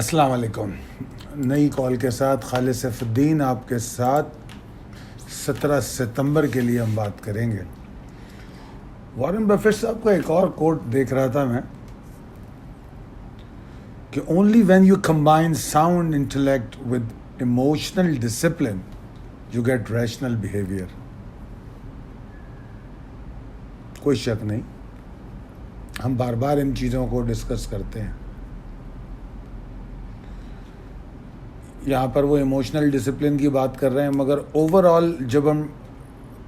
السلام علیکم. نئی کال کے ساتھ خالد سیف الدین آپ کے ساتھ 17 ستمبر کے لیے ہم بات کریں گے. وارن بفیٹ صاحب کا ایک اور کوٹ دیکھ رہا تھا میں کہ only when you combine sound intellect with emotional discipline you get rational behaviour. کوئی شک نہیں، ہم بار بار ان چیزوں کو ڈسکس کرتے ہیں. یہاں پر وہ ایموشنل ڈسپلن کی بات کر رہے ہیں، مگر اوور آل جب ہم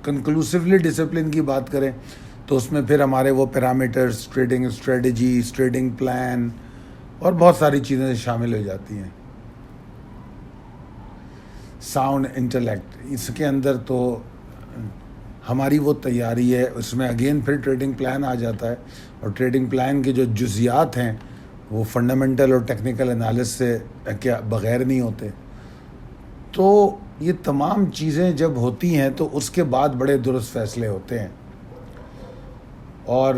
کنکلوسیولی ڈسپلن کی بات کریں تو اس میں پھر ہمارے وہ parameters, trading strategy, trading plan اور بہت ساری چیزیں شامل ہو جاتی ہیں. ساؤنڈ انٹلیکٹ، اس کے اندر تو ہماری وہ تیاری ہے، اس میں اگین پھر ٹریڈنگ پلان آ جاتا ہے، اور ٹریڈنگ پلان کے جو جزیات ہیں وہ فنڈامنٹل اور ٹیکنیکل انالس سے کیا بغیر نہیں ہوتے. تو یہ تمام چیزیں جب ہوتی ہیں تو اس کے بعد بڑے درست فیصلے ہوتے ہیں. اور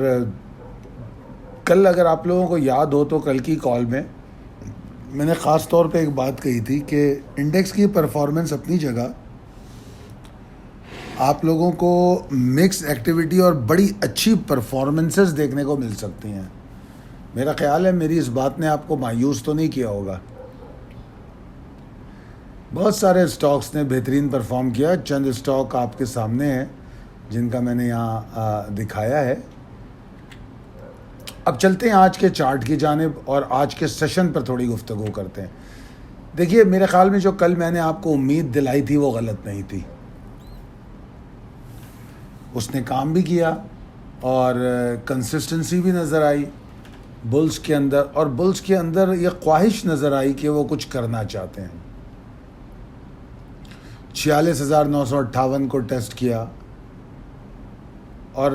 کل اگر آپ لوگوں کو یاد ہو تو کل کی کال میں نے خاص طور پہ ایک بات کہی تھی کہ انڈیکس کی پرفارمنس اپنی جگہ، آپ لوگوں کو مکس ایکٹیویٹی اور بڑی اچھی پرفارمنسز دیکھنے کو مل سکتی ہیں. میرا خیال ہے میری اس بات نے آپ کو مایوس تو نہیں کیا ہوگا. بہت سارے اسٹاکس نے بہترین پرفارم کیا. چند اسٹاک آپ کے سامنے ہیں جن کا میں نے یہاں دکھایا ہے. اب چلتے ہیں آج کے چارٹ کی جانب اور آج کے سیشن پر تھوڑی گفتگو کرتے ہیں. دیکھیے، میرے خیال میں جو کل میں نے آپ کو امید دلائی تھی وہ غلط نہیں تھی. اس نے کام بھی کیا اور کنسسٹنسی بھی نظر آئی بلز کے اندر، اور بلز کے اندر یہ خواہش نظر آئی کہ وہ کچھ کرنا چاہتے ہیں. 46,958 کو ٹیسٹ کیا، اور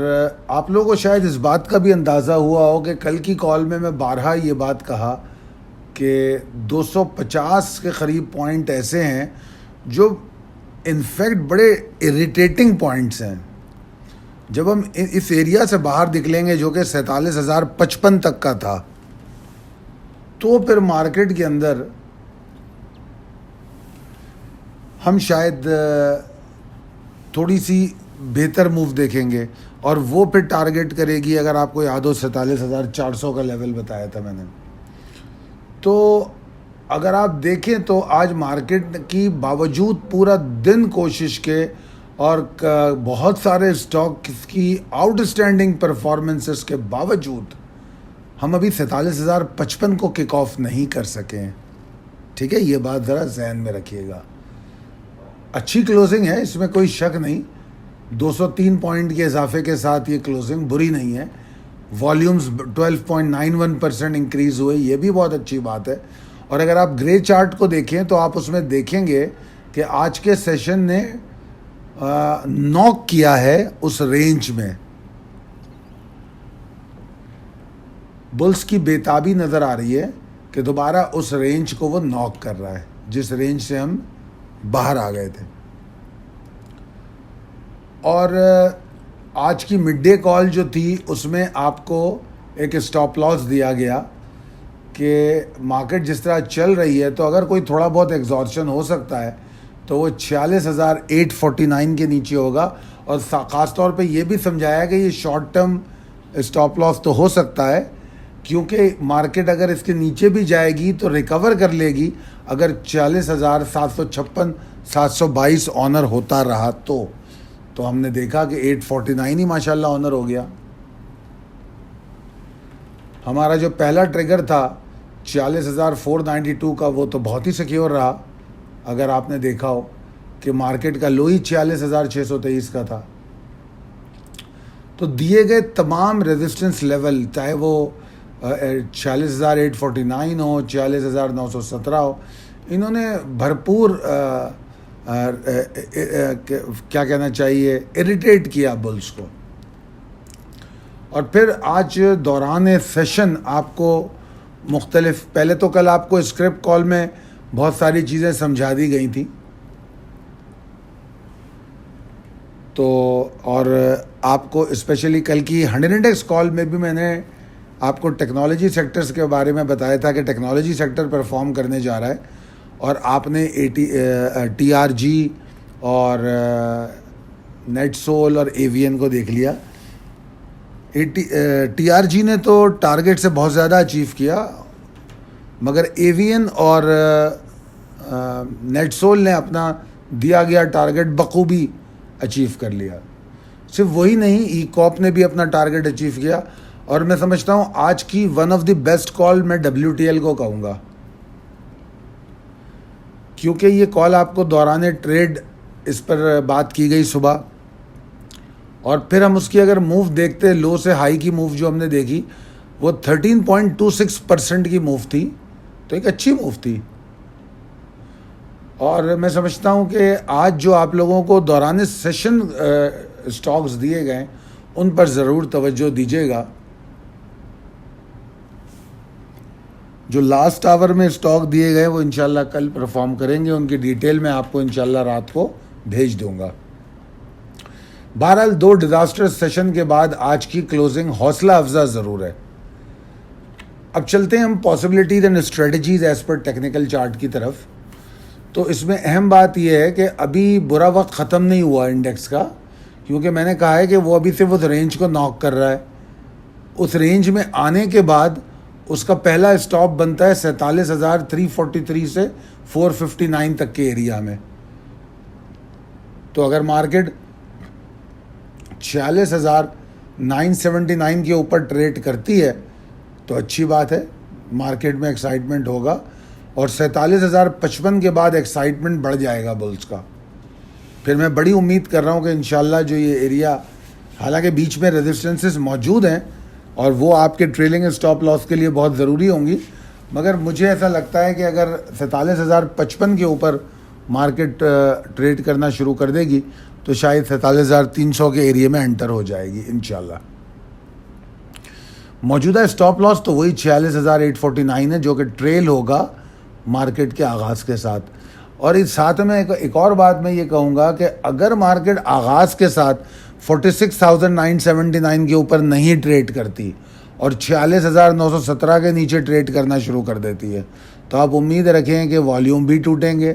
آپ لوگوں کو شاید اس بات کا بھی اندازہ ہوا ہو کہ کل کی کال میں بارہا یہ بات کہا کہ 250 کے قریب پوائنٹ ایسے ہیں جو انفیکٹ بڑے اریٹیٹنگ پوائنٹس ہیں. جب ہم اس ایریا سے باہر نکلیں گے جو کہ 47,055 تک کا تھا، تو پھر مارکیٹ کے اندر ہم شاید تھوڑی سی بہتر موو دیکھیں گے، اور وہ پھر ٹارگٹ کرے گی، اگر آپ کو یاد ہو 47,400 کا لیول بتایا تھا میں نے. تو اگر آپ دیکھیں تو آج مارکیٹ کی باوجود پورا دن کوشش کے اور بہت سارے اسٹاک کی آؤٹ اسٹینڈنگ پرفارمنسز کے باوجود ہم ابھی 47,055 کو کک آف نہیں کر سکے ہیں. ٹھیک ہے، یہ بات ذرا ذہن میں رکھیے گا. اچھی کلوزنگ ہے، اس میں کوئی شک نہیں. 203 پوائنٹ کے اضافے کے ساتھ یہ کلوزنگ بری نہیں ہے. والیومز 12.91% انکریز ہوئے، یہ بھی بہت اچھی بات ہے. اور اگر آپ گرے چارٹ کو دیکھیں تو آپ اس میں دیکھیں گے کہ آج کے سیشن نے نوک کیا ہے اس رینج میں. بلز کی بیتابی نظر آ رہی ہے کہ دوبارہ اس رینج کو وہ نوک کر رہا ہے جس رینج سے ہم باہر آ گئے تھے. اور آج کی مڈ ڈے کال جو تھی اس میں آپ کو ایک اسٹاپ لاس دیا گیا کہ مارکیٹ جس طرح چل رہی ہے تو اگر کوئی تھوڑا بہت ایگزارشن ہو سکتا ہے تو وہ 46,849 کے نیچے ہوگا. اور خاص طور پہ یہ بھی سمجھایا کہ یہ شارٹ ٹرم اسٹاپ لاس تو ہو سکتا ہے، کیونکہ مارکیٹ اگر اس کے نیچے بھی جائے گی تو ریکور کر لے گی اگر 40,756 722 آنر ہوتا رہا تو ہم نے دیکھا کہ 849 ہی ماشاءاللہ آنر ہو گیا. ہمارا جو پہلا ٹریگر تھا 46,492 کا، وہ تو بہت ہی سیکیور رہا. اگر آپ نے دیکھا ہو کہ مارکیٹ کا لو ہی 46,623 کا تھا. تو دیے گئے تمام ریزسٹنس لیول، چاہے وہ 46,849 ہو، 46,917 ہو، انہوں نے بھرپور کیا کہنا چاہیے اریٹیٹ کیا بلز کو. اور پھر آج دوران سیشن آپ کو مختلف، پہلے تو کل آپ کو اسکرپٹ کال میں بہت ساری چیزیں سمجھا دی گئی تھیں، تو اور آپ کو اسپیشلی کل کی 100 انڈیکس کال میں بھی میں نے آپ کو ٹیکنالوجی سیکٹرز کے بارے میں بتایا تھا کہ ٹیکنالوجی سیکٹر پرفارم کرنے جا رہا ہے، اور آپ نے ٹی آر جی اور نیٹ سول اور ایوین کو دیکھ لیا۔ ٹی آر جی نے تو ٹارگیٹ سے بہت زیادہ اچیو کیا، مگر ایوین اور نیٹ سول نے اپنا دیا گیا ٹارگیٹ بخوبی اچیو کر لیا۔ صرف وہی نہیں، ای کاپ نے بھی اپنا ٹارگیٹ اچیو کیا، اور میں سمجھتا ہوں آج کی ون آف دی بیسٹ کال میں WTL کو کہوں گا، کیونکہ یہ کال آپ کو دوران ٹریڈ اس پر بات کی گئی صبح، اور پھر ہم اس کی اگر موو دیکھتے، لو سے ہائی کی موو جو ہم نے دیکھی وہ 13.26% کی موو تھی، تو ایک اچھی موو تھی۔ اور میں سمجھتا ہوں کہ آج جو آپ لوگوں کو دوران سیشن سٹاکس دیے گئے ان پر ضرور توجہ دیجیے گا۔ جو لاسٹ آور میں سٹاک دیے گئے وہ انشاءاللہ کل پرفارم کریں گے، ان کی ڈیٹیل میں آپ کو انشاءاللہ رات کو بھیج دوں گا۔ بہرحال 2 ڈیزاسٹر سیشن کے بعد آج کی کلوزنگ حوصلہ افزا ضرور ہے۔ اب چلتے ہیں ہم possibilities and strategies as per technical chart کی طرف۔ تو اس میں اہم بات یہ ہے کہ ابھی برا وقت ختم نہیں ہوا انڈیکس کا، کیونکہ میں نے کہا ہے کہ وہ ابھی صرف اس رینج کو ناک کر رہا ہے۔ اس رینج میں آنے کے بعد اس کا پہلا اسٹاپ بنتا ہے 47,343 سے 459 تک کے ایریا میں۔ تو اگر مارکیٹ 46,979 کے اوپر ٹریڈ کرتی ہے تو اچھی بات ہے، مارکیٹ میں ایکسائٹمنٹ ہوگا، اور 47,055 کے بعد ایکسائٹمنٹ بڑھ جائے گا بلز کا۔ پھر میں بڑی امید کر رہا ہوں کہ انشاءاللہ جو یہ ایریا، حالانکہ بیچ میں ریزسٹنسز موجود ہیں اور وہ آپ کے ٹریلنگ اسٹاپ لاس کے لیے بہت ضروری ہوں گی، مگر مجھے ایسا لگتا ہے کہ اگر 47,055 کے اوپر مارکیٹ ٹریڈ کرنا شروع کر دے گی تو شاید 47,300 کے ایریے میں انٹر ہو جائے گی انشاءاللہ۔ موجودہ اسٹاپ لاس تو وہی 46,849 ہے، جو کہ ٹریل ہوگا مارکیٹ کے آغاز کے ساتھ۔ اور اس ساتھ میں ایک اور بات میں یہ کہوں گا کہ اگر مارکیٹ آغاز کے ساتھ 46,979 کے اوپر نہیں ٹریڈ کرتی اور 46,917 کے نیچے ٹریڈ کرنا شروع کر دیتی ہے تو آپ امید رکھیں کہ والیوم بھی ٹوٹیں گے،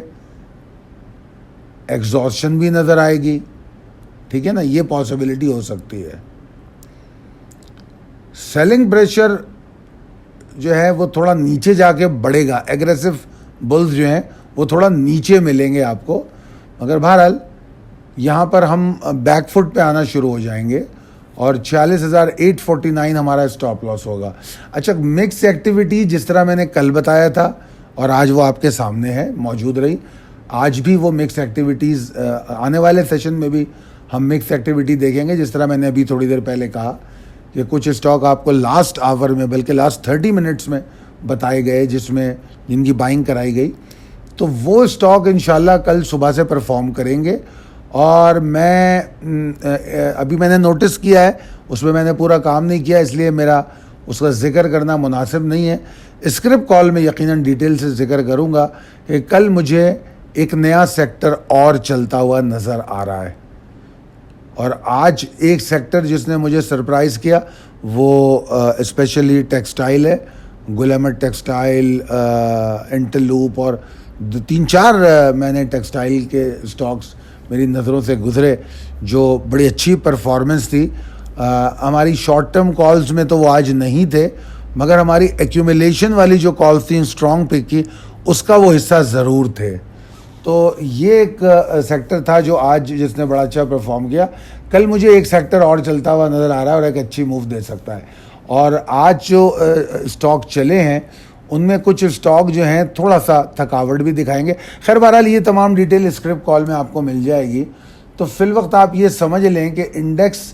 ایگزاسشن بھی نظر آئے گی، ٹھیک ہے نا، یہ پاسبلٹی ہو سکتی ہے۔ سیلنگ پریشر جو ہے وہ تھوڑا نیچے جا کے بڑھے گا، ایگریسو بلز جو ہیں وہ تھوڑا نیچے ملیں گے آپ کو، مگر بہرحال یہاں پر ہم بیک فٹ پہ آنا شروع ہو جائیں گے، اور 46,849 ہمارا اسٹاپ لاس ہوگا۔ اچھا، مکس ایکٹیویٹی جس طرح میں نے کل بتایا تھا اور آج وہ آپ کے سامنے ہے، موجود رہی۔ آج بھی وہ مکس ایکٹیویٹیز، آنے والے سیشن میں بھی ہم مکس ایکٹیویٹی دیکھیں گے، جس طرح میں نے ابھی تھوڑی دیر پہلے کہا کہ کچھ اسٹاک آپ کو لاسٹ آور میں، بلکہ لاسٹ 30 منٹس میں بتائے گئے جن کی بائنگ کرائی گئی، تو وہ اسٹاک انشاءاللہ کل صبح سے پرفارم کریں گے۔ اور ابھی میں نے نوٹس کیا ہے، اس میں نے پورا کام نہیں کیا، اس لیے میرا اس کا ذکر کرنا مناسب نہیں ہے۔ اسکرپٹ کال میں یقیناً ڈیٹیل سے ذکر کروں گا کہ کل مجھے ایک نیا سیکٹر اور چلتا ہوا نظر آ رہا ہے، اور آج ایک سیکٹر جس نے مجھے سرپرائز کیا وہ اسپیشلی ٹیکسٹائل ہے۔ گل احمد ٹیکسٹائل، انٹرلوپ، اور 3-4 میں نے ٹیکسٹائل کے اسٹاکس میری نظروں سے گزرے جو بڑی اچھی پرفارمنس تھی۔ ہماری شارٹ ٹرم کالز میں تو وہ آج نہیں تھے، مگر ہماری ایکیومولیشن والی جو کالز تھیں اسٹرانگ پک کی، اس کا وہ حصہ ضرور تھے۔ تو یہ ایک سیکٹر تھا جو آج جس نے بڑا اچھا پرفارم کیا۔ کل مجھے ایک سیکٹر اور چلتا ہوا نظر آ رہا ہے اور ایک اچھی موو دے سکتا ہے۔ اور آج جو اسٹاک چلے ہیں ان میں کچھ اسٹاک جو ہیں تھوڑا سا تھکاوٹ بھی دکھائیں گے۔ خیر بہرحال یہ تمام ڈیٹیل اسکرپٹ کال میں آپ کو مل جائے گی۔ تو فی الوقت آپ یہ سمجھ لیں کہ انڈیکس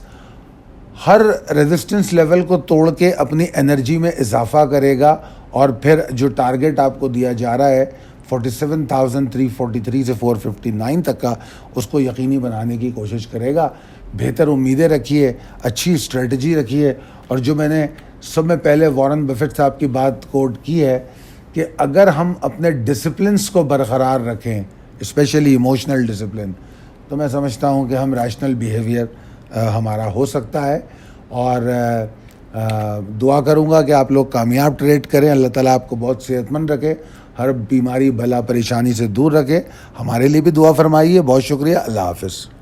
ہر ریزسٹنس لیول کو توڑ کے اپنی انرجی میں اضافہ کرے گا، اور پھر جو ٹارگیٹ آپ کو دیا جا رہا ہے 47,343 سے 459 تک کا، اس کو یقینی بنانے کی کوشش کرے گا۔ بہتر امیدیں رکھیے، اچھی اسٹریٹجی رکھیے، اور جو میں نے سب میں پہلے وارن بفیٹ صاحب کی بات کوٹ کی ہے کہ اگر ہم اپنے ڈسپلنس کو برقرار رکھیں، اسپیشلی ایموشنل ڈسپلن، تو میں سمجھتا ہوں کہ ہم ریشنل بیہیویئر ہمارا ہو سکتا ہے، اور دعا کروں گا کہ آپ لوگ کامیاب ٹریڈ کریں. اللہ تعالیٰ آپ کو بہت صحت مند رکھے, ہر بیماری بلا پریشانی سے دور رکھے. ہمارے لیے بھی دعا فرمائیے. بہت شکریہ. اللہ حافظ.